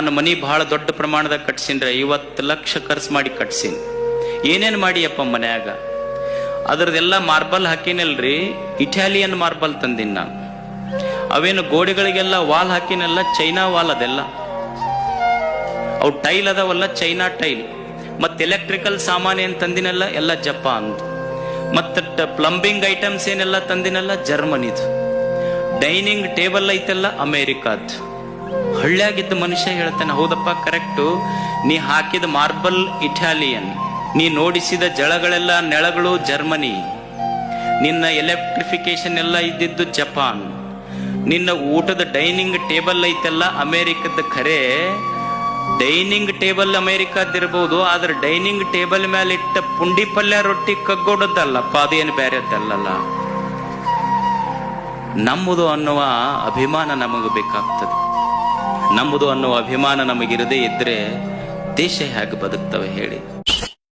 ನನ್ನ ಮನಿ ಬಹಳ ದೊಡ್ಡ ಪ್ರಮಾಣದಾಗ ಕಟ್ಸಿನ್ರಿ, 50 ಲಕ್ಷ ಖರ್ಚು ಮಾಡಿ ಕಟ್ಸಿನಿ. ಏನೇನು ಮಾಡಿಯಪ್ಪ ಮನ್ಯಾಗ? ಅದ್ರದೆಲ್ಲ ಮಾರ್ಬಲ್ ಹಾಕಿನಲ್ರಿ, ಇಟಾಲಿಯನ್ ಮಾರ್ಬಲ್ ತಂದಿನಿ ನಾನು. ಅವೇನು ಗೋಡೆಗಳಿಗೆಲ್ಲ ವಾಲ್ ಹಾಕಿನಲ್ಲ, ಚೈನಾ ವಾಲ್ ಅದೆಲ್ಲ. ಅವು ಟೈಲ್ ಅದಾವಲ್ಲ, ಚೈನಾ ಟೈಲ್. ಮತ್ತೆ ಎಲೆಕ್ಟ್ರಿಕಲ್ ಸಾಮಾನು ಏನ್ ತಂದಿನಲ್ಲ, ಎಲ್ಲ ಜಪಾನ್. ಮತ್ತೆ ಪ್ಲಂಬಿಂಗ್ ಐಟಮ್ಸ್ ಏನೆಲ್ಲ ತಂದಿನಲ್ಲ, ಜರ್ಮನಿದು. Dining table ಐತೆಲ್ಲ ಅಮೇರಿಕಾದ್. ಹಳ್ಳಿಯಾಗಿದ್ದ ಮನುಷ್ಯ ಹೇಳ್ತಾನೆ, ಹೌದಪ್ಪ ಕರೆಕ್ಟು, ನೀ ಹಾಕಿದ ಮಾರ್ಬಲ್ ಇಟಾಲಿಯನ್, ನೀ ನೋಡಿಸಿದ ಜಳಗಳೆಲ್ಲ ನೆಳಗಳು ಜರ್ಮನಿ, ನಿನ್ನ ಎಲೆಕ್ಟ್ರಿಫಿಕೇಶನ್ ಎಲ್ಲ ಇದ್ದಿದ್ದು ಜಪಾನ್, ನಿನ್ನ ಊಟದ ಡೈನಿಂಗ್ ಟೇಬಲ್ ಐತೆಲ್ಲ ಅಮೇರಿಕದ. ಖರೆ ಡೈನಿಂಗ್ ಟೇಬಲ್ ಅಮೇರಿಕಾದಿರ್ಬೋದು, ಆದ್ರೆ ಡೈನಿಂಗ್ ಟೇಬಲ್ ಮೇಲೆ ಇಟ್ಟ ಪುಂಡಿ ಪಲ್ಯ ರೊಟ್ಟಿ ಕಗ್ಗೋಡದ್ದಲ್ಲಪ್ಪ, ಅದೇನು ಬೇರೆದ್ದಲ್ಲ. ನಮ್ಮದು ಅನ್ನುವ ಅಭಿಮಾನ ನಮಗೆ ಬೇಕಾಗ್ತದೆ. ನಮ್ಮದು ಅನ್ನುವ ಅಭಿಮಾನ ನಮಗಿರದೇ ಇದ್ರೆ ದೇಶ ಹೇಗೆ ಬದುಕ್ತವೆ ಹೇಳಿ?